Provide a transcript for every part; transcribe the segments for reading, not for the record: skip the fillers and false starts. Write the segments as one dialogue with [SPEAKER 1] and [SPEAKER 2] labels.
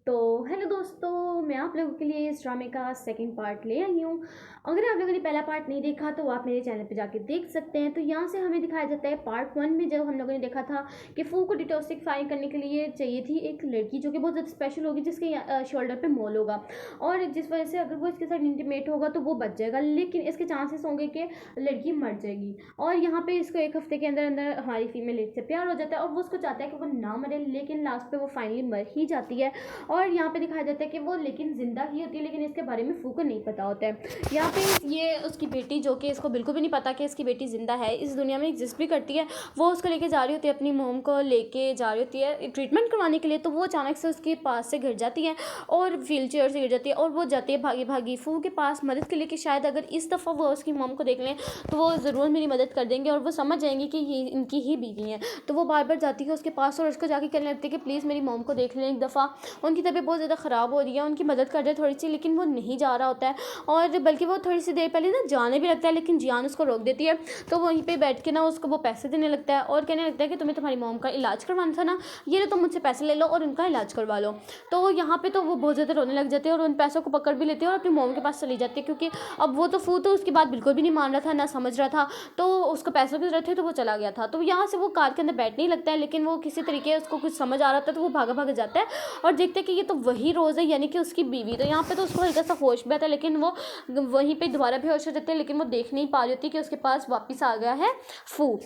[SPEAKER 1] तो हेलो दोस्तों, मैं आप लोगों के लिए इस ड्रामे का सेकंड पार्ट ले आई हूँ। अगर आप लोगों ने पहला पार्ट नहीं देखा तो आप मेरे चैनल पे जाके देख सकते हैं। तो यहाँ से हमें दिखाया जाता है पार्ट 1 में, जब हम लोगों ने देखा था कि फू को डिटॉक्सिफाई करने के लिए चाहिए थी एक लड़की जो कि बहुत ज़्यादा स्पेशल होगी, जिसके शोल्डर पे मोल होगा और जिस वजह से अगर वो इसके साथ इंटीमेट होगा तो वो बच जाएगा, लेकिन इसके चांसेस होंगे कि लड़की मर जाएगी। और यहाँ पे इसको एक हफ्ते के अंदर अंदर हमारी फीमेल लेडी से प्यार हो जाता है और वो उसको चाहता है कि वो ना मरे, लेकिन लास्ट पे वो फाइनली मर ही जाती है। और यहाँ पे दिखाया जाता है कि वो लेकिन जिंदा ही होती है, लेकिन इसके बारे में फू को नहीं पता होता है। यहाँ पे ये उसकी बेटी, जो कि इसको बिल्कुल भी नहीं पता कि इसकी बेटी जिंदा है, इस दुनिया में एग्जिस्ट भी करती है, वो उसको लेके जा रही होती है, अपनी मोम को लेके जा रही होती है ट्रीटमेंट करवाने के लिए। तो वो अचानक से उसके पास से गिर जाती है और व्हील चेयर से गिर जाती है और वो जाती है भागी भागी फू के पास मदद के लिए कि शायद अगर इस दफ़ा वो उसकी मोम को देख लें तो वो ज़रूर मेरी मदद कर देंगे और वो समझ जाएंगे कि ये इनकी ही बीवी है। तो वो बार बार जाती है उसके पास और उसको जाके कहने लगती है कि प्लीज़ मेरी मोम को देख लें एक दफ़ा, उनकी तबीयत बहुत ज़्यादा ख़राब हो रही है, उनकी मदद कर दे थोड़ी सी। लेकिन वो नहीं जा रहा होता है और बल्कि वो थोड़ी सी देर पहले ना जाने भी लगता है, लेकिन जियान उसको रोक देती है। तो वहीं पे बैठ के ना उसको वो पैसे देने लगता है और कहने लगता है कि तुम्हें तुम्हारी मॉम का इलाज करवाना था ना, ये तो मुझसे पैसे ले लो और उनका इलाज करवा लो। तो यहाँ पे तो वो बहुत ज़्यादा रोने लग जाती है और उन पैसों को पकड़ भी लेती है और अपनी मॉम के पास चली जाती है, क्योंकि अब वो तो फू तो उसकी बात बिल्कुल भी नहीं मान रहा था, ना समझ रहा था, तो उसको पैसों की ज़रूरत थी तो वो चला गया था। तो यहाँ से वो कार के अंदर बैठने ही लगता है, लेकिन वो किसी तरीके उसको कुछ समझ आ रहा था तो वो भागा भागा जाता है और देखते हैं कि ये तो वही रोज़ है, यानी कि उसकी बीवी। तो यहाँ पे तो उसको हल्का सा होश भी आता है, लेकिन वो वहीं पे दोबारा बेहोश हो जाते हैं, लेकिन वो देख नहीं पा रही होती कि उसके पास वापस आ गया है फू।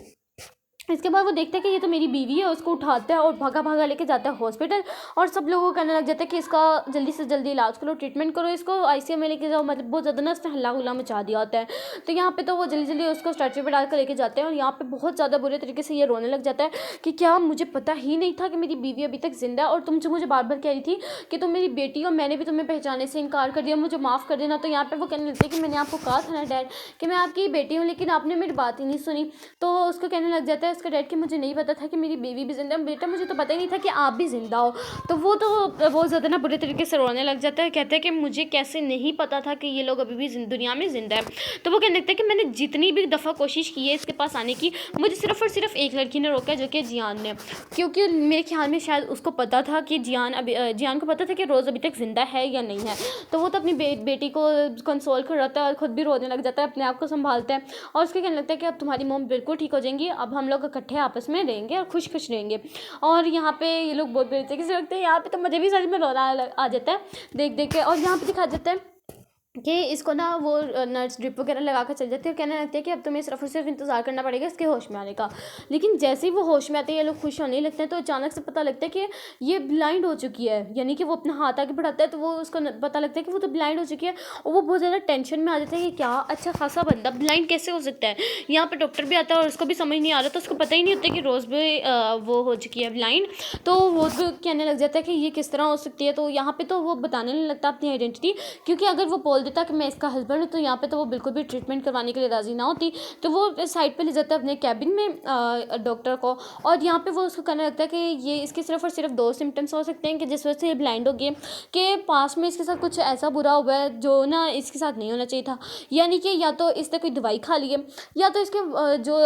[SPEAKER 1] इसके बाद वो देखते हैं कि ये तो मेरी बीवी है, उसको उठाता है और भागा भागा लेके जाता है हॉस्पिटल और सब लोगों को कहने लग जाता है कि इसका जल्दी से जल्दी इलाज करो, ट्रीटमेंट करो, इसको आईसीयू में लेके जाओ। मतलब बहुत ज़्यादा ना उसने हल्ला गुल्ला मचा दिया होता है। तो यहाँ पे तो वो जल्दी जल्दी उसको स्ट्रेचर पे डाल कर लेके जाते हैं और यहाँ पे बहुत ज़्यादा बुरे तरीके से ये रोने लग जाता है कि क्या मुझे पता ही नहीं था कि मेरी बीवी अभी तक जिंदा है, और तुम जो मुझे बार बार कह रही थी कि तुम मेरी बेटी हो, मैंने भी तुम्हें पहचाने से इनकार कर दिया, मुझे माफ़ कर देना। तो यहाँ पे वो कहने लगती है कि मैंने आपको कहा था ना डैड कि मैं आपकी बेटी हूँ, लेकिन आपने मेरी बात ही नहीं सुनी। तो उसको कहने लग जाता है उसका डैड कि मुझे नहीं पता था कि मेरी बेबी भी जिंदा है, बेटा मुझे तो पता ही नहीं था कि आप भी जिंदा हो। तो वो बहुत ज़्यादा ना बुरे तरीके से रोने लग जाता है, कहते हैं कि मुझे कैसे नहीं पता था कि ये लोग अभी भी दुनिया में जिंदा है। तो वो कहने लगता है कि मैंने जितनी भी दफ़ा कोशिश की है इसके पास आने की, मुझे सिर्फ और सिर्फ एक लड़की ने रोका है, जो कि जियान ने, क्योंकि मेरे ख्याल में शायद उसको पता था कि जियान को पता था कि रोज़ अभी तक जिंदा है या नहीं है। तो वो तो अपनी बेटी को कंसोल कर रहा है और खुद भी रोने लग जाता है, अपने आप को संभालता है और उसको कहने लगता है कि अब तुम्हारी मॉम बिल्कुल ठीक हो जाएंगी, अब हम लोग इकट्ठे आपस में रहेंगे और खुश खुश रहेंगे। और यहाँ पे ये लोग बहुत बुरे तरीके से लगते हैं। यहाँ पे तो मुझे भी सच में रोना आ जाता है देख देख के। और यहाँ पे दिखा जाता है कि इसको ना वो नर्स ड्रिप वगैरह लगा कर चल जाती है और कहने लगती है कि अब तुम्हें सिर्फ और सिर्फ इंतज़ार करना पड़ेगा इसके होश में आने का। लेकिन जैसे ही वो होश में आते हैं ये लोग खुश होने लगते हैं, तो अचानक से पता लगता है कि ये ब्लाइंड हो चुकी है, यानी कि वो अपना हाथ आगे बढ़ाता है तो वो उसको पता लगता है कि वो तो ब्लाइंड हो चुकी है और वो बहुत ज़्यादा टेंशन में आ जाता है कि क्या अच्छा खासा बंदा ब्लाइंड कैसे हो सकता है। यहाँ पर डॉक्टर भी आता है और उसको भी समझ नहीं आ रहा, तो उसको पता ही नहीं होता कि रोज़ भी वो हो चुकी है ब्लाइंड। तो वो कहने लग जाता है कि ये किस तरह हो सकती है। तो यहाँ पर तो वो बताने नहीं लगता अपनी आइडेंटिटी, क्योंकि अगर वो बोल देता कि मैं इसका हस्बैंड हूँ तो यहाँ पे तो वो बिल्कुल भी ट्रीटमेंट करवाने के लिए राज़ी ना होती। तो वो साइड पे ले जाता है अपने कैबिन में डॉक्टर को और यहाँ पे वो उसको कहने लगता है कि ये इसके सिर्फ और सिर्फ 2 सिम्टम्स हो सकते हैं कि जिस वजह से ये ब्लाइंड हो गई है, कि पास में इसके साथ कुछ ऐसा बुरा हुआ है जो ना इसके साथ नहीं होना चाहिए था, यानी कि या तो इसने कोई दवाई खा ली है या तो इसके जो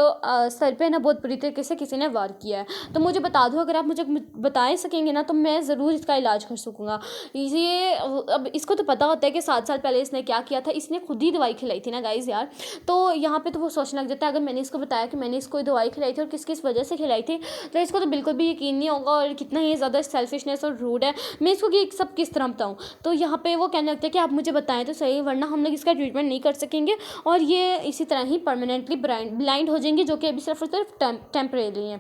[SPEAKER 1] सर पे ना बहुत बुरी तरीके से किसी ने वार किया है। तो मुझे बता दो, अगर आप मुझे बता सकेंगे ना तो मैं ज़रूर इसका इलाज कर सकूँगा। ये अब इसको तो पता होता है कि 7 साल पहले इसने क्या किया था, इसने खुद ही दवाई खिलाई थी ना गाइज यार। तो यहाँ पे तो वो सोचने लग जाता है अगर मैंने इसको बताया कि मैंने इसको दवाई खिलाई थी और किस किस वजह से खिलाई थी, तो इसको तो बिल्कुल भी यकीन नहीं होगा और कितना ही ज़्यादा सेल्फिशनेस और रूड है, मैं इसको ये सब किस तरह बताऊँ। तो यहाँ पे वो कहने लगता है कि आप मुझे बताएं तो सही, वरना हम लोग इसका ट्रीटमेंट नहीं कर सकेंगे और ये इसी तरह ही परमानेंटली ब्लाइंड हो जाएंगे, जो कि अभी सिर्फ और सिर्फ टेम्परेरी है।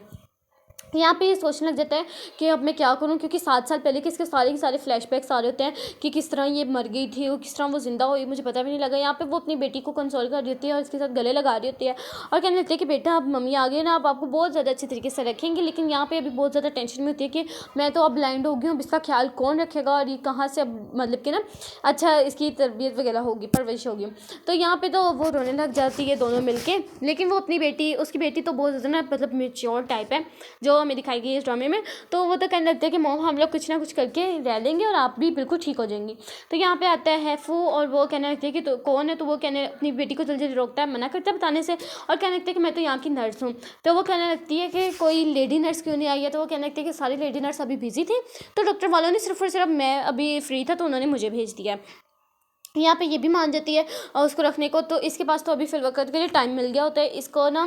[SPEAKER 1] यहाँ पे ये सोचने लग जाता है कि अब मैं क्या करूँ, क्योंकि 7 साल पहले के सारे फ्लैशबैक्स आ रहे होते हैं कि किस तरह ये मर गई थी और किस तरह वो जिंदा हुई, मुझे पता भी नहीं लगा। यहाँ पे वो अपनी बेटी को कंसोल कर रही होती है और इसके साथ गले लगा रही होती है और कहने लगती है कि बेटा अब मम्मी आ गई ना, अब आपको बहुत ज़्यादा अच्छे तरीके से रखेंगे। लेकिन यहाँ पे अभी बहुत ज़्यादा टेंशन में होती है कि मैं तो अब ब्लाइंड हो गई हूँ, इसका ख्याल कौन रखेगा और ये कहाँ से अब मतलब कि ना अच्छा इसकी तरबियत वगैरह होगी, परवरिश होगी। तो यहाँ पे तो वो रोने लग जाती है दोनों मिलके, लेकिन वो अपनी बेटी, उसकी बेटी तो बहुत ज़्यादा ना मतलब मेच्योर टाइप है, जो हमें दिखाई गई है इस ड्रामे में। तो वो तो कहने लगता है कि मॉम हम लोग कुछ ना कुछ करके रह लेंगे और आप भी बिल्कुल ठीक हो जाएंगी। तो यहाँ पे आता है फू और वो कहने लगती है कि तो कौन है। तो वो कहने अपनी बेटी को जल्दी जल्दी रोकता है, मना करता है बताने से और कहने लगता है कि मैं तो यहाँ की नर्स हूँ। तो वो कहने लगती है कि कोई लेडी नर्स क्यों नहीं आई है। तो वो कहने लगती है कि सारी लेडी नर्स अभी बिजी थी, तो डॉक्टर वालों ने सिर्फ और सिर्फ मैं अभी फ्री था तो उन्होंने मुझे भेज दिया। यहाँ पे ये भी मान जाती है उसको रखने को। तो इसके पास तो अभी फिल वक्त के लिए टाइम मिल गया होता है इसको ना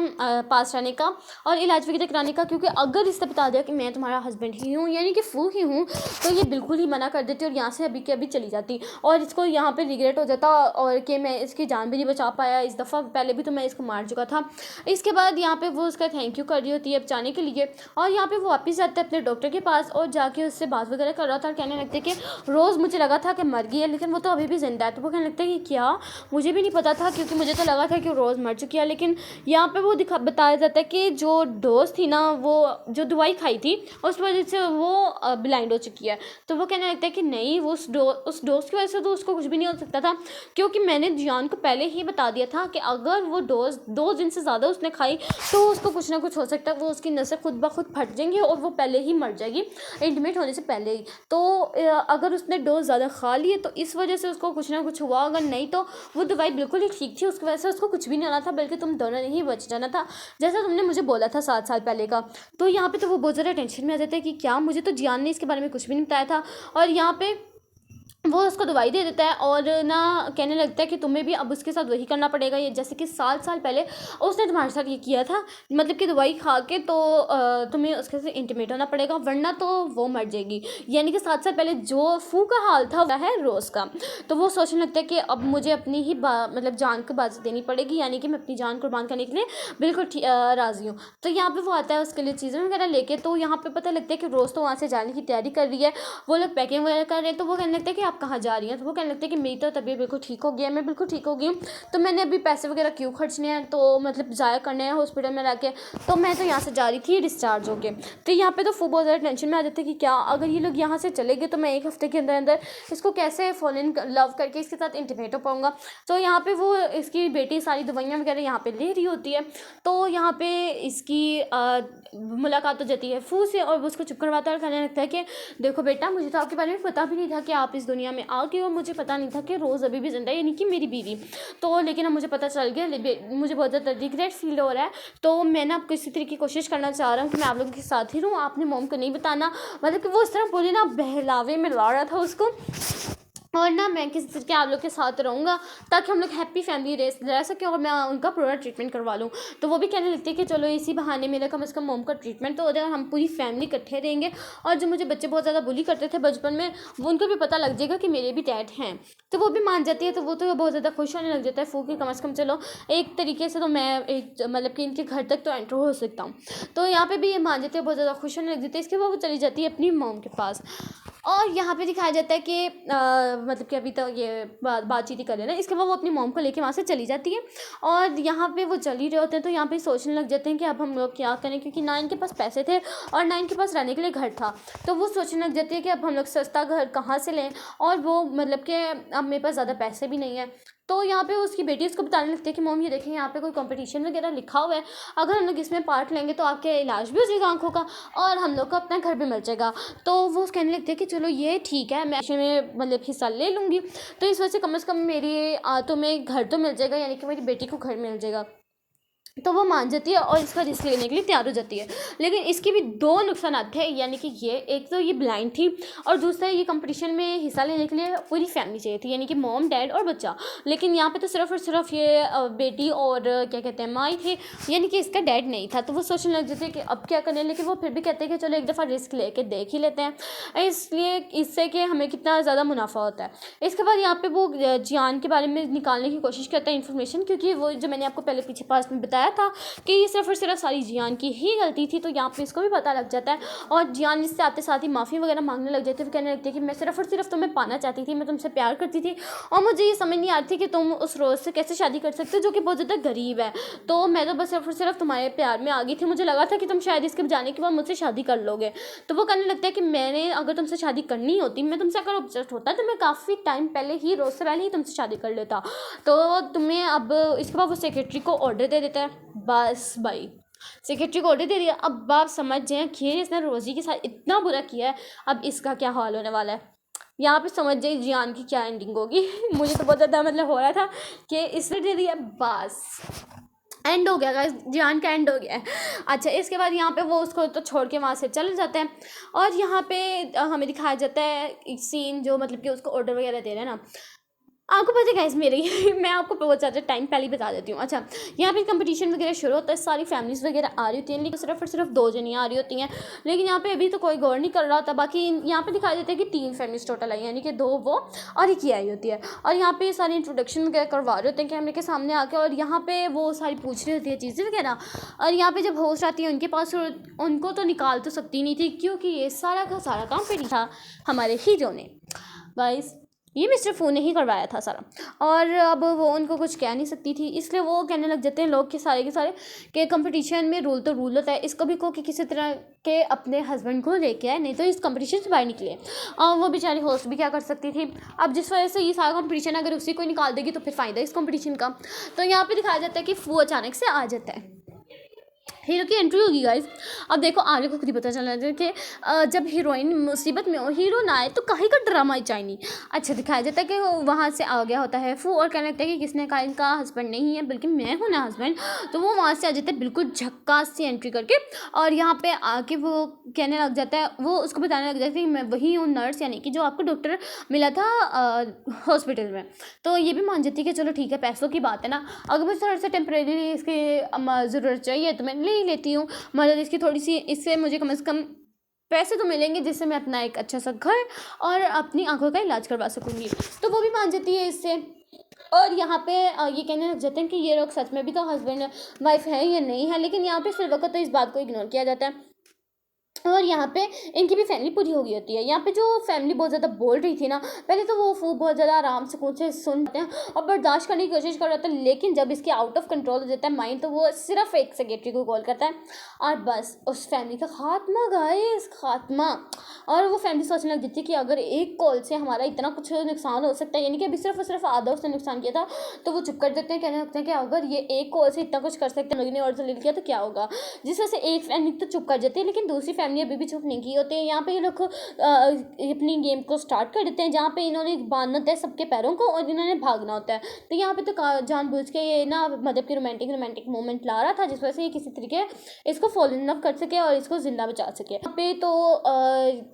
[SPEAKER 1] पास रहने का और इलाज वगैरह कराने का, क्योंकि अगर इसने बता दिया कि मैं तुम्हारा हस्बैंड ही हूँ यानी कि फू ही हूँ, तो ये बिल्कुल ही मना कर देती और यहाँ से अभी के अभी चली जाती और इसको यहाँ पे रिग्रेट हो जाता और कि मैं इसकी जान भी नहीं बचा पाया इस दफ़ा, पहले भी तो मैं इसको मार चुका था। इसके बाद यहाँ पर वो उसका थैंक यू कर रही होती है बचाने के लिए और यहाँ पर वो वापस जाता है अपने डॉक्टर के पास और जाके उससे बात वगैरह कर रहा था और कहने लगते कि रोज़ मुझे लगा था कि मर गई है लेकिन वो तो अभी भी जिंदा है। तो वो कहने लगता है कि क्या, मुझे भी नहीं पता था क्योंकि मुझे तो लगा था कि रोज़ मर चुकी है। लेकिन यहाँ पे वो बताया जाता है कि जो डोज थी ना, वो जो दवाई खाई थी उस वजह से वो ब्लाइंड हो चुकी है। तो वो कहने लगता है कि नहीं, वो उस डोज की वजह से तो उसको कुछ भी नहीं हो सकता था, क्योंकि मैंने जियान को पहले ही बता दिया था कि अगर वो डोज 2 दिन से ज़्यादा उसने खाई तो उसको कुछ ना कुछ हो सकता है, वो उसकी नसें खुद ब खुद फट जाएंगी और वो पहले ही मर जाएगी इंटीमेट होने से पहले ही। तो अगर उसने डोज ज़्यादा खा ली है तो इस वजह से उसको कुछ ना कुछ हुआ, अगर नहीं तो वो दवाई बिल्कुल ही ठीक थी, उसकी वजह से उसको कुछ भी नहीं होना था, बल्कि तुम दोनों ने ही बच जाना था जैसा तुमने मुझे बोला था 7 साल पहले का। तो यहाँ पे तो वो बहुत ज़्यादा टेंशन में आ जाता है कि क्या, मुझे तो जियान ने इसके बारे में कुछ भी नहीं बताया था। और यहाँ पे वो उसको दवाई दे देता है और ना कहने लगता है कि तुम्हें भी अब उसके साथ वही करना पड़ेगा, ये जैसे कि 7 साल पहले उसने तुम्हारे साथ ये किया था, मतलब कि दवाई खा के तो तुम्हें उसके साथ इंटीमेट होना पड़ेगा वरना तो वो मर जाएगी। यानी कि 7 साल पहले जो फू का हाल था वो है रोज़ का। तो वो सोचने लगता है कि अब मुझे अपनी ही मतलब जान को बाजी देनी पड़ेगी, यानी कि मैं अपनी जान कुर्बान करने के लिए बिल्कुल राज़ी हूँ। तो यहाँ पर वो आता है उसके लिए चीज़ें वगैरह लेके। तो यहाँ पर पता लगता है कि रोज़ तो वहाँ से जाने की तैयारी कर रही है, वो लोग पैकिंग वगैरह कर रहे हैं। तो वो कहने लगता है कि आप कहाँ जा रही हैं। तो वो कहने लगते हैं कि मेरी तो तबीयत बिल्कुल ठीक हो गई है, मैं बिल्कुल ठीक हो गई हूँ, तो मैंने अभी पैसे वगैरह क्यों खर्चने हैं, तो मतलब ज़ाया करने हैं हॉस्पिटल में रह के, तो मैं तो यहाँ से जा रही थी डिस्चार्ज होके। तो यहाँ पे तो फू बहुत ज़्यादा टेंशन में आ जाते हैं कि क्या अगर ये लोग यहाँ से चले गए तो मैं 1 हफ्ते के अंदर अंदर इसको कैसे फॉल इन लव करके इसके साथ इंटीमेट हो पाऊँगा। तो यहाँ पर वो इसकी बेटी सारी दवाइयाँ वगैरह यहाँ पर ले रही होती है। तो यहाँ पर इसकी मुलाकात हो जाती है फू से और वो उसको चुप करवाता है और कहने लगता है कि देखो बेटा, मुझे तो आपके बारे में पता भी नहीं था कि आप इस दुनिया में आ गए हो, मुझे पता नहीं था कि रोज़ अभी भी जिंदा है यानी कि मेरी बीवी। तो लेकिन अब मुझे पता चल गया, मुझे बहुत ज़्यादा रिग्रेट फील हो रहा है। तो मैं ना आपको इसी तरीके की कोशिश करना चाह रहा हूँ कि मैं आप लोगों के साथ ही रहूँ, आपने मॉम को नहीं बताना। मतलब कि वो इस तरह बोले ना, बहलावे में ला रहा था उसको, और ना मैं किसी तरीके आप लोग के साथ रहूँगा ताकि हम लोग हैप्पी फैमिली रह सकें और मैं उनका पूरा ट्रीटमेंट करवा लूँ। तो वो भी कहने लगती है कि चलो इसी बहाने मेरा कम से कम मॉम का ट्रीटमेंट तो हो जाएगा, हम पूरी फैमिली इकट्ठे रहेंगे और जो मुझे बच्चे बहुत ज़्यादा बुली करते थे बचपन में वो उनको भी पता लग जाएगा कि मेरे भी डैड हैं। तो वो भी मान जाती है। तो वो तो बहुत ज़्यादा खुश होने लग जाता है फू की, कम से कम चलो एक तरीके से तो मैं एक मतलब कि इनके घर तक तो एंटर हो सकता हूँ। तो यहाँ पर भी ये मान जाती है, बहुत ज़्यादा खुश होने लग जाती है। इसके बाद वो चली जाती है अपनी मॉम के पास और यहाँ पे दिखाया जाता है कि मतलब कि अभी तो ये बातचीत ही कर रहे हैं ना। इसके बाद वो अपनी मॉम को लेके वहाँ से चली जाती है और यहाँ पे वो चल ही रहे होते हैं। तो यहाँ पे सोचने लग जाते हैं कि अब हम लोग क्या करें, क्योंकि ना इनके पास पैसे थे और ना इनके पास रहने के लिए घर था। तो वो सोचने लग जाती है कि अब हम लोग सस्ता घर कहाँ से लें, और वो मतलब कि अब मेरे पास ज़्यादा पैसे भी नहीं है। तो यहाँ पे उसकी बेटी उसको बताने लगती है कि मॉम ये देखें यहाँ पे कोई कंपटीशन वगैरह लिखा हुआ है, अगर हम लोग इसमें पार्ट लेंगे तो आपके इलाज भी हो जाएगा आँखों का और हम लोग को अपना घर भी मिल जाएगा। तो वो कहने लगती है कि चलो ये ठीक है, मैं इसमें मतलब हिस्सा ले लूँगी, तो इस वजह से कम मेरी तो मैं घर तो मिल जाएगा, यानी कि मेरी बेटी को घर मिल जाएगा। तो वो मान जाती है और इसका रिस्क लेने के लिए तैयार हो जाती है। लेकिन इसके भी 2 नुकसान थे, यानी कि ये एक तो ये ब्लाइंड थी और दूसरा ये कंपटीशन में हिस्सा लेने के लिए पूरी फैमिली चाहिए थी, यानी कि मॉम डैड और बच्चा। लेकिन यहाँ पे तो सिर्फ और सिर्फ ये बेटी और क्या कहते हैं माँ ही थे, यानी कि इसका डैड नहीं था। तो वो सोचने लग जाते कि अब क्या करें, लेकिन वो फिर भी कहते हैं कि चलो एक दफ़ा रिस्क लेके देख ही लेते हैं, इसलिए इससे कि हमें कितना ज़्यादा मुनाफा होता है। इसके बाद यहाँ पर वो जियान के बारे में निकालने की कोशिश करता है इन्फॉर्मेशन, क्योंकि वो जो मैंने आपको पहले पीछे पास में बताया था कि ये सिर्फ और सिर्फ सारी जियान की ही गलती थी। तो यहाँ पे इसको भी पता लग जाता है और जियान इससे आते साथ ही माफ़ी वगैरह मांगने लग जाती है। कहने लगती है कि मैं सिर्फ और सिर्फ तुम्हें पाना चाहती थी, मैं तुमसे प्यार करती थी और मुझे ये समझ नहीं आती कि तुम उस रोज़ से कैसे शादी कर सकते हो जो कि बहुत ज़्यादा गरीब है। तो मैं तो बस सिर्फ और सिर्फ तुम्हारे प्यार में आ गई थी, मुझे लगा था कि तुम शायद इसके जाने के बाद मुझसे शादी कर लोगे। तो वो कहने लगता है कि मैंने अगर तुमसे शादी करनी होती, मैं तुमसे अगर ऑब्सेस्ड होता तो मैं काफ़ी टाइम पहले ही, रोज़ से पहले ही तुमसे शादी कर लेता। तो तुम्हें अब इसके बाद वो सेक्रेटरी को ऑर्डर दे देता है, बस भाई सेक्रेटरी को ऑर्डर दे दिया। अब आप समझ जाएँ कि इसने रोज़ी के साथ इतना बुरा किया है, अब इसका क्या हाल होने वाला है। यहाँ पे समझ जाइए जियान की क्या एंडिंग होगी। मुझे तो बहुत ज़्यादा मतलब हो रहा था कि इसने दे दिया, बस एंड हो गया गाइस, जियान का एंड हो गया है। अच्छा, इसके बाद यहाँ पे वो उसको तो छोड़ के वहाँ से चले जाते हैं और यहाँ पे हमें दिखाया जाता है एक सीन जो मतलब कि उसको ऑर्डर वगैरह दे रहे हैं ना। आपको पता है गाइस मेरी मैं आपको बहुत ज़्यादा टाइम पहले ही बता देती हूँ। अच्छा, यहाँ पे कंपटीशन वगैरह शुरू होता है, सारी फैमिलीज़ वगैरह आ रही होती हैं, लेकिन सिर्फ और सिर्फ 2 जनियाँ आ रही होती हैं। लेकिन यहाँ पे अभी तो कोई गौर नहीं कर रहा होता। बाकी यहाँ पे दिखाई देता है कि 3 फैमिलीज़ टोटल आई, यानी कि 2 वो और एक ही आई होती है। और यहाँ पे सारी इंट्रोडक्शन वगैरह करवा रहे होते हैं कैमरे के सामने आके, और यहाँ पे वो सारी पूछ रही होती है चीज़ें वगैरह। और यहाँ पे जब होस्ट आती है उनके पास, उनको तो निकाल तो सकती नहीं थी, क्योंकि ये सारा का सारा काम फिर था हमारे हीरो ने। गाइस, ये मिस्टर फू ने ही करवाया था सारा, और अब वो उनको कुछ कह नहीं सकती थी, इसलिए वो कहने लग जाते हैं लोग के सारे कि कंपटीशन में रूल तो रूल होता है, इसको भी को कि किसी तरह के अपने हस्बैंड को लेके आए, नहीं तो इस कंपटीशन से बाहर निकले। और वो बेचारी होस्ट भी क्या कर सकती थी। अब जिस वजह से ये सारा कंपटीशन अगर उसी को निकाल देगी तो फिर फ़ायदा इस कंपटीशन का। तो यहाँ पे दिखाया जाता है कि फू अचानक से आ जाता है, हीरो की एंट्री होगी गाइस। अब देखो आगे को खुद ही पता चलना चाहिए कि जब हीरोइन मुसीबत में हो, हीरो ना आए तो काहे का ड्रामा ही चाहिए। अच्छा, दिखाया जाता है कि वहाँ से आ गया होता है फू और कहने लगता है कि किसने कहा इनका हस्बैंड नहीं है बल्कि मैं हूँ ना हस्बैंड। तो वो वहाँ से आ जाता है बिल्कुल झक्कास से एंट्री करके, और यहाँ पे आके वो कहने लग जाता है, वो उसको बताने लग जाता है कि मैं वही हूँ नर्स, यानी कि जो आपको डॉक्टर मिला था हॉस्पिटल में। तो ये भी मान जाती है कि चलो ठीक है, पैसों की बात है ना, अगर मुझे थोड़ा सा टेम्परेरी इसकी ज़रूरत चाहिए तो मैं ले ही लेती हूँ, मतलब इसकी थोड़ी सी, इससे मुझे कम से कम पैसे तो मिलेंगे जिससे मैं अपना एक अच्छा सा घर और अपनी आंखों का इलाज करवा सकूँगी। तो वो भी मान जाती है इससे। और यहाँ पे ये कहने लग जाते हैं कि ये लोग सच में भी तो हस्बैंड वाइफ है या नहीं है, लेकिन यहाँ पे फिर वक्त तो इस बात को इग्नोर किया जाता है। और यहाँ पे इनकी भी फैमिली पूरी हो गई होती है। यहाँ पे जो फैमिली बहुत ज़्यादा बोल रही थी ना, पहले तो वो फू बहुत ज़्यादा आराम से कुछ सुनते हैं और बर्दाश्त करने की कोशिश कर रहा था, लेकिन जब इसके आउट ऑफ कंट्रोल हो जाता है माइंड, तो वो सिर्फ एक सेक्रेटरी को कॉल करता है और बस उस फैमिली का खात्मा, गाइस, खात्मा। और वो फैमिली सोचने लग जाती है कि अगर एक कॉल से हमारा इतना कुछ नुकसान हो सकता है, यानी कि अभी सिर्फ और सिर्फ आधा उसने नुकसान किया था, तो वो चुप कर देते हैं, कहने लगते हैं कि अगर ये एक कॉल से इतना कुछ कर सकते हैं, लोगों ने और ले लिया तो क्या होगा। जिस वजह से एक फैमिली तो चुप कर जाती है, लेकिन दूसरी फैमिली अभी भी चुप नहीं की होती है। यहाँ पे ये लोग अपनी गेम को स्टार्ट कर देते हैं, जहाँ पे इन्होंने बांधना होता है सबके पैरों को और इन्होंने भागना होता है। तो यहाँ पे तो जानबूझ के ये ना मतलब कि रोमांटिक मोमेंट ला रहा था, जिस वजह से ये किसी तरीके इसको फॉल इन लव कर सके और इसको जिंदा बचा सके। यहाँ पे तो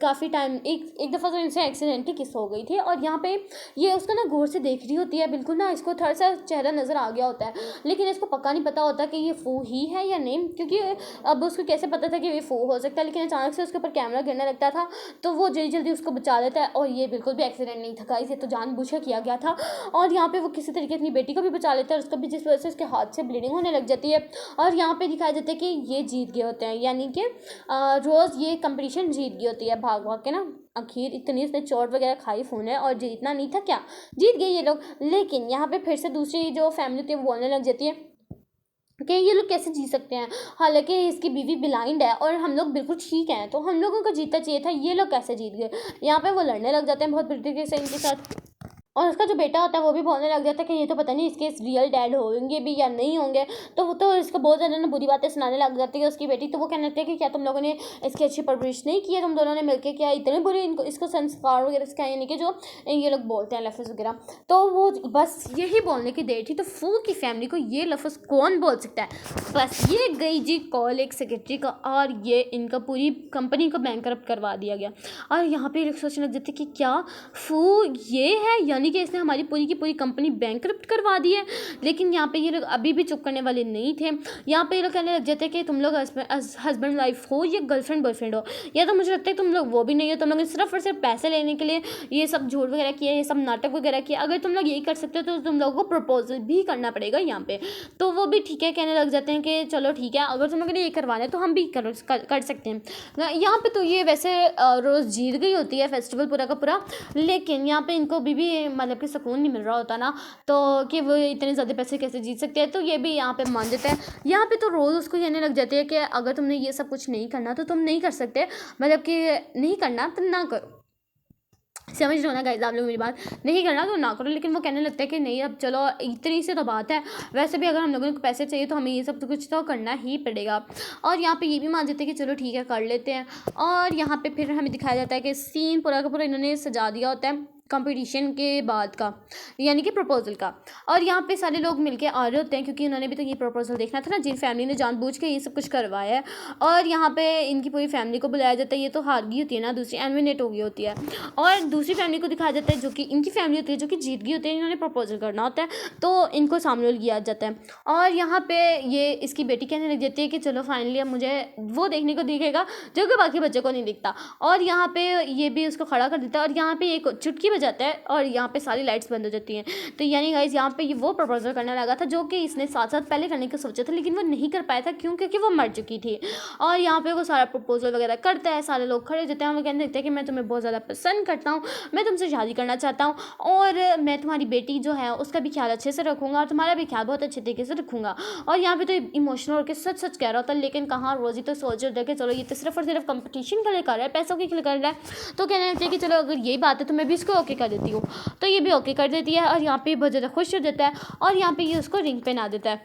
[SPEAKER 1] काफ़ी टाइम एक दफ़ा तो इनसे एक्सीडेंटली किस हो गई थी, और यहाँ पे ये उसका ना गौर से देख रही होती है, बिल्कुल ना इसको थोड़ा सा चेहरा नज़र आ गया होता है, लेकिन इसको पक्का नहीं पता होता कि ये फू ही है या नहीं, क्योंकि अब उसको कैसे पता था कि ये फू हो सकता है। लेकिन अचानक से उसके ऊपर कैमरा गिरने लगता था, तो वो जल्दी जल्दी उसको बचा लेता है, और ये बिल्कुल भी एक्सीडेंट नहीं था गाइस, ये तो जानबूझ के किया गया था। और यहाँ पे वो किसी तरीके अपनी बेटी को भी बचा लेता है, और उसका भी, जिस वजह से उसके हाथ से ब्लीडिंग होने लग जाती है। और यहाँ पे दिखाया जाता है कि ये जीत गए होते हैं, यानी कि रोज़ ये कंपटीशन जीत गई होती है भाग भाग के ना। आखिर इतनी उसने चोट वगैरह खाई फोन है, और जीतना नहीं था क्या, जीत गए ये लोग। लेकिन यहाँ पे फिर से दूसरी जो फैमिली थी वो बोलने लग जाती है कि ये लोग कैसे जी सकते हैं, हालांकि इसकी बीवी ब्लाइंड है और हम लोग बिल्कुल ठीक हैं, तो हम लोगों को जीतना चाहिए था, ये लोग कैसे जीत गए। यहाँ पे वो लड़ने लग जाते हैं बहुत बुरी तरीके से इनके साथ, और उसका जो बेटा होता है वो भी बोलने लग जाता है कि ये तो पता नहीं इसके रियल डैड होंगे भी या नहीं होंगे। तो वो तो इसको बहुत ज़्यादा ना बुरी बातें सुनाने लग जाती है उसकी बेटी। तो वो कहने लगती है कि क्या तुम लोगों ने इसकी अच्छी परवरिश नहीं की है, तुम दोनों ने मिलकर, क्या इतने बुरे इसको संस्कार वगैरह सिखाए, यानी कि जो ये लोग बोलते हैं लफ्ज़ वगैरह। तो वो बस यही बोलने की देर थी, तो फू की फैमिली को ये लफ्ज़ कौन बोल सकता है। बस ये गई जी कॉल एक सेक्रेटरी का, और ये इनका पूरी कंपनी को बैंकरप्ट करवा दिया गया। और यहाँ पे लोग सोचने लग जाते कि क्या फू ये है, यानी कि इसने हमारी पूरी की पूरी कंपनी बैंकरप्ट करवा दी है। लेकिन यहाँ पे ये लोग अभी भी चुप करने वाले नहीं थे। यहाँ पे ये लोग कहने लग जाते कि तुम लोग हस्बैंड वाइफ हो या गर्लफ्रेंड बॉयफ्रेंड हो, या तो मुझे लगता है तुम लोग वो भी नहीं हो, तुम लोग सिर्फ और सिर्फ पैसे लेने के लिए ये सब झूठ वगैरह किया, ये सब नाटक वगैरह किया। अगर तुम लोग यही कर सकते हो तो तुम लोगों को प्रपोजल भी करना पड़ेगा यहाँ पे। तो वो भी ठीक है, कहने लग जाते हैं कि चलो ठीक है, अगर तुम लोगों ने ये करवाना है तो हम भी कर सकते हैं। यहाँ पे तो ये वैसे रोज़ जीत गई होती है फेस्टिवल पूरा का पूरा, लेकिन यहाँ पे इनको भी मतलब कि सुकून नहीं मिल रहा होता ना, तो कि वो इतने ज़्यादा पैसे कैसे जीत सकते हैं। तो ये भी यहाँ पे मान जाते हैं। यहाँ पे तो रोज़ उसको कहने लग जाते हैं कि अगर तुमने ये सब कुछ नहीं करना तो तुम नहीं कर सकते, मतलब कि नहीं करना तो ना करो। समझ रहे हो ना गाइस आप लोग मेरी बात, नहीं करना तो ना करो, लेकिन वो कहने लगता है कि नहीं अब चलो इतनी सी तो बात है, वैसे भी अगर हम लोगों को पैसे चाहिए तो हमें ये सब तो कुछ तो करना ही पड़ेगा। और यहाँ पे ये भी मान जाते हैं कि चलो ठीक है कर लेते हैं। और यहाँ पे फिर हमें दिखाया जाता है कि सीन पूरा का पूरा इन्होंने सजा दिया होता है कंपटीशन के बाद का, यानी कि प्रपोजल का। और यहाँ पे सारे लोग मिलके आ रहे होते हैं क्योंकि उन्होंने भी तो ये प्रपोजल देखना था ना, जिन फैमिली ने जानबूझ के ये सब कुछ करवाया है। और यहाँ पे इनकी पूरी फैमिली को बुलाया जाता है, ये तो हार गई होती है ना, दूसरी एलिमिनेट हो गई होती है। और दूसरी फैमिली को दिखाया जाता है जो कि इनकी फैमिली होती है, जो कि जीत गई होती है, इन्होंने प्रपोजल करना होता है तो इनको सामने लिया जाता है। और यहाँ पे ये इसकी बेटी कहने लग जाती है कि चलो फाइनली अब मुझे वो देखने को दिखेगा जो कि बाकी बच्चों को नहीं दिखता। और यहाँ पे ये भी उसको खड़ा कर देता है और यहाँ पे एक चुटकी बजाता है और यहाँ पे सारी लाइट्स बंद हो जाती हैं। तो यानी गाइस यहाँ पे ये वो प्रपोजल करने लगा था जो कि इसने साथ साथ पहले करने का सोचा था, लेकिन वो नहीं कर पाया था क्योंकि वो मर चुकी थी। और यहाँ पे वो सारा प्रपोजल वगैरह करता है, सारे लोग खड़े होते हैं, वो कहने लगते हैं कि मैं तुम्हें बहुत ज़्यादा पसंद करता हूँ, मैं तुमसे शादी करना चाहता हूँ और मैं तुम्हारी बेटी जो है उसका भी ख्याल अच्छे से रखूँगा और तुम्हारा भी ख्याल बहुत अच्छे तरीके से रखूँगा। और यहाँ पे तो इमोशनल होकर सच सच कह रहा होता है, लेकिन कहाँ रोज़ी तो सोच रहे थे कि चलो ये तो सिर्फ और सिर्फ कंपटीशन के लिए कर रहा है, पैसों के लिए कर रहा है। तो कहने लगते हैं कि चलो अगर यही बात है तो मैं भी इसको ओके कर देती हूँ। तो ये भी ओके कर देती है और यहाँ पे बहुत ज़्यादा खुश हो जाता है और यहाँ पे ये उसको रिंग पहना देता है,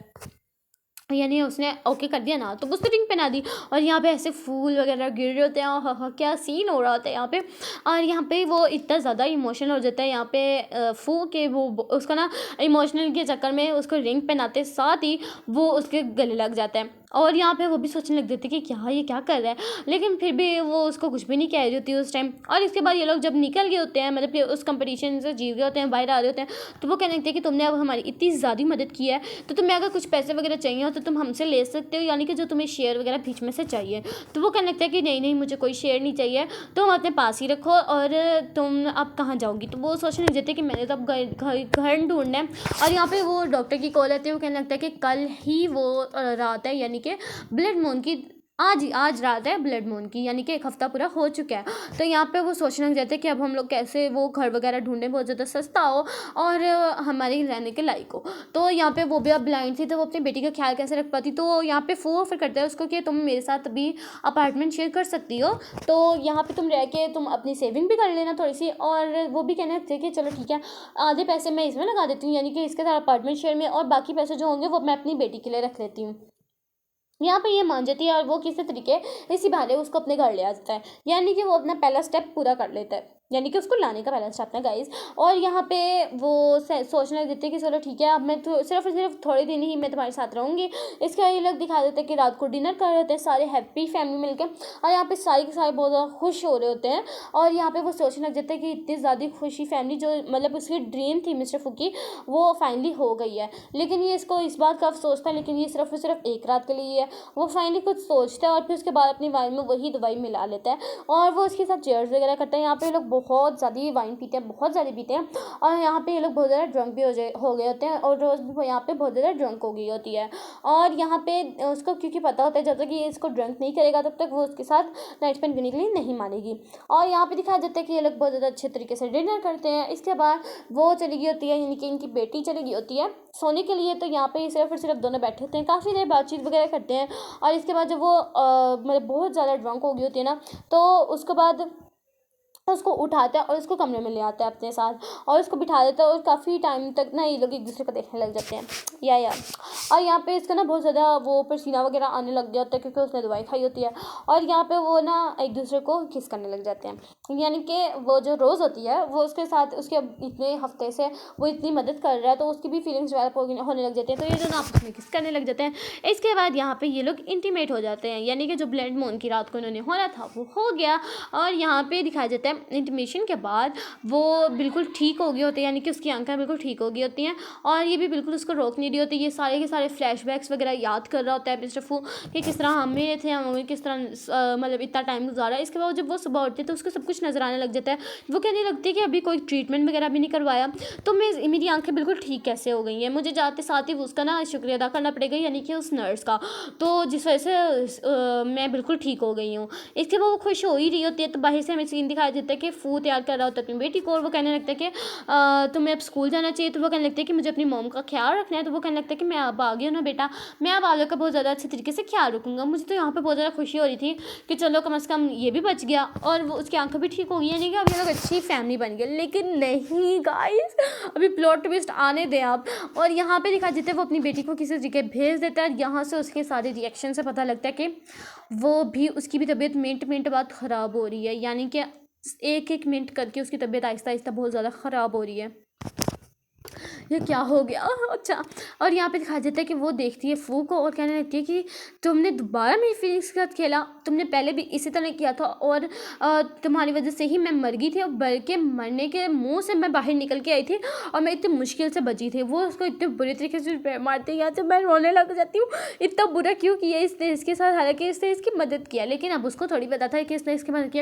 [SPEAKER 1] यानी उसने ओके कर दिया ना तो उसने रिंग पहना दी। और यहाँ पे ऐसे फूल वगैरह गिर रहे होते हैं और हाँ क्या सीन हो रहा होता है यहाँ पे। और यहाँ पे वो इतना ज़्यादा इमोशनल हो जाता है यहाँ पे फू के वो उसका ना इमोशनल के चक्कर में उसको रिंग पहनाते साथ ही वो उसके गले लग जाता है। और यहाँ पे वो भी सोचने लग जाती है कि क्या ये क्या कर रहा है, लेकिन फिर भी वो उसको कुछ भी नहीं कह रही होती उस टाइम। और इसके बाद ये लोग जब निकल गए होते हैं, मतलब कि उस कंपटीशन से जीत गए होते हैं, बाहर आ रहे होते हैं, तो वो कहने लगते हैं कि तुमने अब हमारी इतनी ज़्यादा मदद की है तो तुम्हें अगर कुछ पैसे वगैरह चाहिए हो तो तुम हमसे ले सकते हो, यानी कि जो तुम्हें शेयर वगैरह बीच में से चाहिए। तो वो कहने लगता है कि नहीं नहीं मुझे कोई शेयर नहीं चाहिए, तुम अपने पास ही रखो और तुम अब कहाँ जाओगी। तो वो सोचने लग जाते हैं कि मैंने तो अब घर ढूंढना है। और यहाँ पे वो डॉक्टर की कॉल आती है, वो कहने लगता है कि कल ही वो रात है, यानी कि ब्लड मून की आज रात है ब्लड मून की, यानी कि एक हफ्ता पूरा हो चुका है। तो यहाँ पे वो सोचने लग जाते हैं कि अब हम लोग कैसे वो घर वगैरह ढूंढें बहुत ज़्यादा सस्ता हो और हमारे रहने के लायक हो। तो यहाँ पे वो भी अब ब्लाइंड थी तो वो अपनी बेटी का ख्याल कैसे रख पाती। तो यहाँ पे वो ऑफर करता है उसको कि तुम मेरे साथ भी अपार्टमेंट शेयर कर सकती हो, तो यहाँ पे तुम रह के तुम अपनी सेविंग भी कर लेना थोड़ी सी। और वो भी कहने लगते हैं कि चलो ठीक है आधे पैसे मैं इसमें लगा देती हूँ, यानी कि इसके साथ अपार्टमेंट शेयर में, और बाकी पैसे जो होंगे वो मैं अपनी बेटी के लिए रख लेती हूँ। यहाँ पे ये मान जाती है और वो किसी तरीके इसी बहाने उसको अपने घर ले आ जाता है, यानी कि वो अपना पहला स्टेप पूरा कर लेता है, यानी कि उसको लाने का पहला स्टेप है गाइस। और यहाँ पे वो सोचने लग देते हैं कि चलो ठीक है अब मैं तो सिर्फ और सिर्फ थोड़े दिन ही मैं तुम्हारे साथ रहूँगी। इसके बाद ये लोग दिखा देते हैं कि रात को डिनर कर रहे होते हैं सारे हैप्पी फैमिली मिलकर, और यहाँ पे सारे के सारे बहुत ज़्यादा खुश हो रहे होते हैं। और यहाँ पे वो सोचने लग जाते हैं कि इतनी ज़्यादा खुशी फैमिली जो मतलब उसकी ड्रीम थी मिस्टर फू की वो फाइनली हो गई है। लेकिन ये इसको इस बात का अफसोस था, लेकिन ये सिर्फ और सिर्फ एक रात के लिए है। वो फाइनली कुछ सोचता है और फिर उसके बाद अपनी वाइन में वही दवाई मिला लेता है और वो उसके साथ चेयर्स वगैरह करता है। यहाँ पे लोग बहुत ज़्यादा वाइन पीते हैं, बहुत ज़्यादा पीते हैं, और यहाँ पे ये लोग बहुत ज़्यादा ड्रंक भी हो गए होते हैं और रोज़ भी यहाँ पे बहुत ज़्यादा ड्रंक हो गई होती है। और यहाँ पे उसको क्योंकि पता होता है जब तक ये इसको ड्रंक नहीं करेगा तब तक वो उसके साथ नाइट स्पेंड करने के लिए नहीं मानेगी। और यहाँ पे दिखाया जाता है कि ये लोग बहुत ज़्यादा अच्छे तरीके से डिनर करते हैं। इसके बाद वो चली गई होती है, यानी कि इनकी बेटी चली गई होती है सोने के लिए। तो यहाँ पे सिर्फ और सिर्फ दोनों बैठे होते हैं, काफ़ी देर बातचीत वगैरह करते हैं। और इसके बाद जब वो मतलब बहुत ज़्यादा ड्रंक हो गई होती है ना, तो उसके बाद उसको उठाता है और उसको कमरे में ले आता है अपने साथ और उसको बिठा देता है। और काफ़ी टाइम तक ना ये लोग एक दूसरे को देखने लग जाते हैं या और यहाँ पे इसका ना बहुत ज़्यादा वो पसीना वगैरह आने लग गया होता है क्योंकि उसने दवाई खाई होती है। और यहाँ पे वो ना एक दूसरे को किस करने लग जाते हैं, यानी कि वो जो रोज़ होती है वो उसके साथ उसके इतने हफ्ते से वो इतनी मदद कर रहा है तो उसकी भी फीलिंग्स डेवलप होने लग जाते हैं। तो ये दोनों आपस में किस करने लग जाते हैं। इसके बाद यहाँ पे ये लोग इंटीमेट हो जाते हैं, यानी कि जो ब्लड मून की रात को इन्होंने होना था वो हो गया। और यहाँ पे दिखाया जाता है इंटीमेशन के बाद वो बिल्कुल ठीक हो गई होती है, यानी कि उसकी आंखें बिल्कुल ठीक हो गई होती हैं और ये भी बिल्कुल उसको रोक नहीं रही होती। ये सारे के सारे फ्लैशबैक्स वगैरह याद कर रहा होता है मिस्टर फू कि किस तरह हम में थे, हमें किस तरह मतलब इतना टाइम गुजारा। इसके बाद जब वो सुबह उठते तो उसको सब कुछ नज़र आने लग जाता है। वो कहने लगती है कि अभी कोई ट्रीटमेंट वगैरह भी नहीं करवाया तो मेरी आंखें बिल्कुल ठीक कैसे हो गई हैं। मुझे जाते साथ ही उसका ना शुक्रिया अदा करना पड़ेगा, यानी कि उस नर्स का, तो जिस वजह से मैं बिल्कुल ठीक हो गई हूँ। इसके बाद वो खुश हो ही रही होती है तो बाहर से हमें सीन दिखाई देते लगता है कि फू तैयार कर रहा होता है अपनी बेटी को, और वो कहने लगता है कि तुम्हें अब स्कूल जाना चाहिए। तो वो कहने लगता है कि मुझे अपनी मॉम का ख्याल रखना है। तो वो कहने लगता है कि मैं अब आ गई हूँ ना बेटा, मैं अब आप लोग का बहुत ज़्यादा अच्छे तरीके से ख्याल रखूँगा। मुझे तो यहाँ पे बहुत ज़्यादा खुशी हो रही थी कि चलो कम से कम ये भी बच गया और वो उसकी आंखें भी ठीक हो गई, यानी कि अब ये लोग अच्छी फैमिली बन गई। लेकिन नहीं गाइस, अभी प्लॉट ट्विस्ट आने दें आप। और यहाँ पे दिखा देते हैं वो अपनी बेटी को किसी जगह भेज देता है, यहाँ से उसके सारे रिएक्शन से पता लगता है कि वो भी, उसकी भी तबीयत मिनट बाद ख़राब हो रही है, यानी कि एक एक मिनट करके उसकी तबीयत आहिस्ता आहिस्ता बहुत ज़्यादा ख़राब हो रही है। ये क्या हो गया? अच्छा, और यहाँ पे दिखाया जाता है कि वो देखती है फू को और कहने लगती है कि तुमने दोबारा मेरी फीलिंग्स के साथ खेला, तुमने पहले भी इसी तरह किया था और तुम्हारी वजह से ही मैं मर गई थी, और बल्कि मरने के मुंह से मैं बाहर निकल के आई थी और मैं इतनी मुश्किल से बची थी। वो उसको इतने बुरे तरीके से मारते हैं, यहाँ से मैं रोने लग जाती हूँ। इतना बुरा क्यों किया इसने इसके साथ, हालांकि इसने इसकी मदद किया, लेकिन अब उसको थोड़ी पता था कि इसने इसकी मदद की।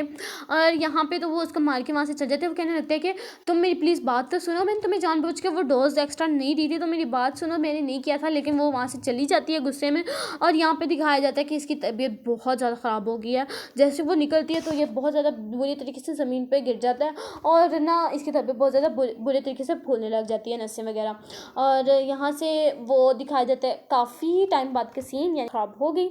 [SPEAKER 1] और यहाँ पे तो वो उसको मार के वहाँ से चल जाते हैं। वो कहने लगता है कि तुम मेरी प्लीज़ बात तो सुनो, मैंने तुम्हें जानबूझ के वो डोज एक्स्ट्रा नहीं दी थी, तो मेरी बात सुनो, मैंने नहीं किया था। लेकिन वो वहाँ से चली जाती है गुस्से में। और यहाँ पे दिखाया जाता है कि इसकी तबीयत बहुत ज़्यादा ख़राब हो गई है। जैसे वो निकलती है तो ये बहुत ज़्यादा बुरी तरीके से ज़मीन पे गिर जाता है और ना इसकी तबीयत बहुत ज़्यादा बुरे तरीके से फूलने लग जाती है, नसें वगैरह। और यहाँ से वो दिखाया जाता है काफ़ी टाइम बाद के सीन, यानी ख़राब हो गई।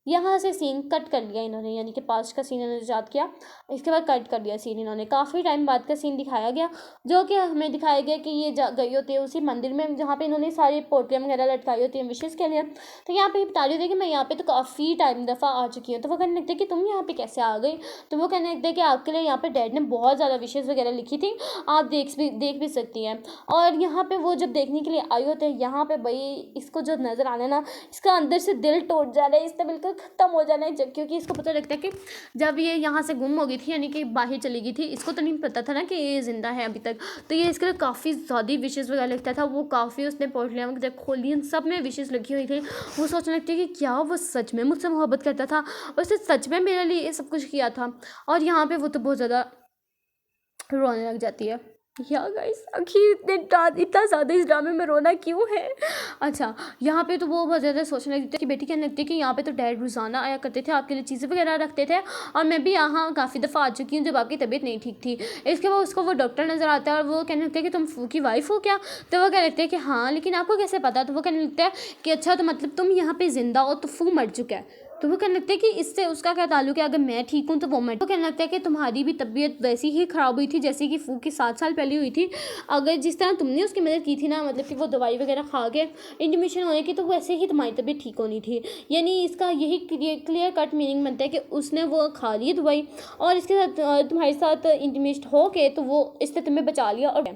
[SPEAKER 1] यहाँ से सीन कट कर लिया इन्होंने, यानी कि पास्ट का सीन इन्होंने याद किया, इसके बाद कट कर दिया सीन इन्होंने। काफ़ी टाइम बाद का सीन दिखाया गया, जो कि हमें दिखाया गया कि ये गई होती है उसी मंदिर में जहाँ पे इन्होंने सारी पोटलियाँ वगैरह लटकाई होती हैं विशेष के लिए। तो यहाँ पे बता रही थी कि मैं यहाँ पे तो काफ़ी टाइम दफ़ा आ चुकी हूँ। तो वो कहने लगते हैं कि तुम यहाँ पे कैसे आ गई? तो वो कहने लगते हैं कि आपके लिए यहाँ पे डैड ने बहुत ज़्यादा विशेष वगैरह लिखी थी, आप देख भी सकती हैं। और यहाँ पे वो जब देखने के लिए आई होते हैं, यहाँ पे भाई इसको जो नज़र आना ना, इसका अंदर से दिल टूट जा रहा है, इससे बिल्कुल ख़त्म हो जाना है। क्योंकि इसको पता लगता है कि जब ये यहाँ से गुम हो गई थी, यानी कि बाहर चली गई थी, इसको तो नहीं पता था ना कि ये ज़िंदा है अभी तक। तो ये इसके लिए काफ़ी ज़्यादा विशेष वगैरह लिखता था। वो काफ़ी उसने पोटलियाँ जब खोली, इन सब में विशेष लिखी हुई थी। वो सोचने लगती है कि क्या वो सच में मुझसे मोहब्बत करता था, उसने सच में मेरे लिए ये सब कुछ किया था। और यहाँ पर वो तो बहुत ज़्यादा रोने लग जाती है। या गाइस, आखिर इतना ज़्यादा इस ड्रामे में रोना क्यों है? अच्छा, यहाँ पे तो वो बहुत ज़्यादा सोचने लगती है कि बेटी कहने लगती है कि यहाँ पे तो डैड रोज़ाना आया करते थे, आपके लिए चीज़ें वगैरह रखते थे, और मैं भी यहाँ काफ़ी दफ़ा आ चुकी हूँ जब आपकी तबीयत नहीं ठीक थी। इसके बाद उसको वो डॉक्टर नज़र आता है और वो कहने लगते हैं कि तुम फू की वाइफ हो क्या? तो वो कहने लगते हैं कि हाँ, लेकिन आपको कैसे पता? तो वो कहने लगता है कि अच्छा, तो मतलब तुम यहाँ पर ज़िंदा हो तो फू मर चुका है। तो वो कहने लगता है कि इससे उसका क्या ताल्लुक है, अगर मैं ठीक हूँ तो वो मर। तो कहने लगता है कि तुम्हारी भी तबीयत वैसी ही ख़राब हुई थी जैसे कि फू की 7 साल पहले हुई थी। अगर जिस तरह तुमने उसकी मदद की थी ना, मतलब कि वो दवाई वगैरह खा के इंटीमेशन होने की, तो वैसे ही तुम्हारी तबीयत ठीक होनी थी। यानी इसका यही क्लियर कट मीनिंग बनता है कि उसने वो खा ली दवाई और इसके साथ तुम्हारे साथ इंटीमेशन हो के तो वो इसने तुम्हें बचा लिया। और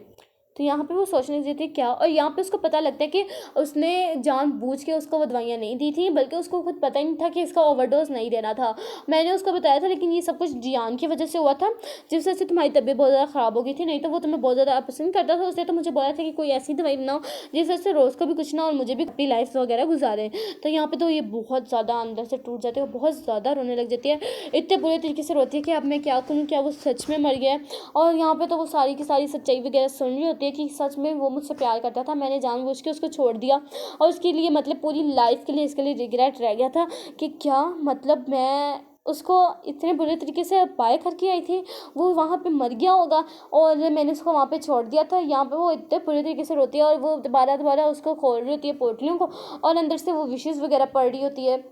[SPEAKER 1] तो यहाँ पे वो सोचने देती है क्या, और यहाँ पे उसको पता लगता है कि उसने जानबूझ के उसको वो दवाइयाँ नहीं दी थी, बल्कि उसको खुद पता ही नहीं था कि इसका ओवरडोज नहीं देना था। मैंने उसको बताया था, लेकिन ये सब कुछ जियान की वजह से हुआ था, जिस वजह से तुम्हारी तबीयत बहुत ज़्यादा ख़राब हो गई थी। नहीं तो वो तुम्हें बहुत ज़्यादा पसंद करता था, उसने तो मुझे बोला था कि कोई ऐसी दवाई बनाओ जिस वजह से रोज़ को भी कुछ ना और मुझे भी अपनी लाइफ वगैरह गुजारे। तो यहाँ पर तो ये बहुत ज़्यादा अंदर से टूट जाती है, बहुत ज़्यादा रोने लग जाती है, इतने बुरे तरीके से रोती है कि अब मैं क्या करूँ, क्या वो सच में मर गया है। और यहाँ पर तो वो सारी की सारी सच्चाई वगैरह सुन रही होती है कि सच में वो मुझसे प्यार करता था, मैंने जानबूझ के उसको छोड़ दिया और उसके लिए मतलब पूरी लाइफ के लिए इसके लिए रिग्रेट रह गया था कि क्या मतलब मैं उसको इतने बुरे तरीके से बाय करके आई थी, वो वहाँ पे मर गया होगा और मैंने उसको वहाँ पे छोड़ दिया था। यहाँ पे वो इतने बुरे तरीके से रोती है और वो दोबारा उसको खोल रही होती है पोटलियों को, और अंदर से वो विशेष वगैरह पड़ रही होती है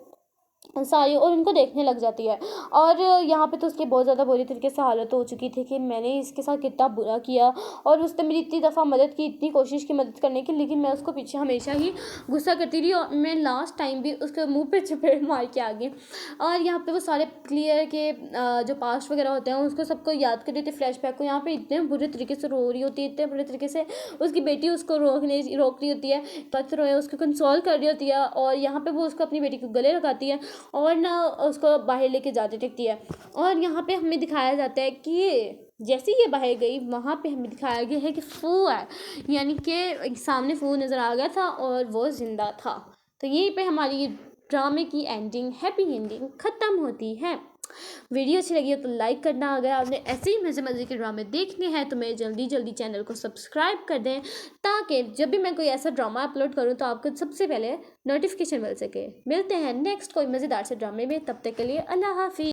[SPEAKER 1] सारी, और उनको देखने लग जाती है। और यहाँ पे तो उसकी बहुत ज़्यादा बुरी तरीके से हालत हो चुकी थी कि मैंने इसके साथ कितना बुरा किया, और उसने मेरी इतनी दफ़ा मदद की, इतनी कोशिश की मदद करने की, लेकिन मैं उसको पीछे हमेशा ही गुस्सा करती रही और मैं लास्ट टाइम भी उसके मुंह पे चपेट मार के आ गई। और यहाँ पे वो सारे क्लियर के जो पास्ट वगैरह होते हैं उसको सबको याद कर रही थी, फ्लैशबैक को। यहाँ पे इतने बुरे तरीके से रो रही होती है, इतने बुरे तरीके से उसकी बेटी उसको रोक रही होती है, पत्थर रोए उसको कंसोल कर रही होती है, और यहाँ पे वो उसको अपनी बेटी को गले लगाती है और ना उसको बाहर लेके जाते टिकती है। और यहाँ पे हमें दिखाया जाता है कि जैसे ये बाहर गई, वहाँ पे हमें दिखाया गया है कि फू है, यानी कि सामने फू नज़र आ गया था और वो ज़िंदा था। तो यहीं पे हमारी ड्रामे की एंडिंग, हैप्पी एंडिंग ख़त्म होती है। वीडियो अच्छी लगी हो तो लाइक करना, अगर आपने ऐसे ही मज़े के ड्रामे देखने हैं तो मेरे जल्दी चैनल को सब्सक्राइब कर दें, ताकि जब भी मैं कोई ऐसा ड्रामा अपलोड करूं तो आपको सबसे पहले नोटिफिकेशन मिल सके। मिलते हैं नेक्स्ट कोई मज़ेदार से ड्रामे में, तब तक के लिए अल्लाह हाफिज़।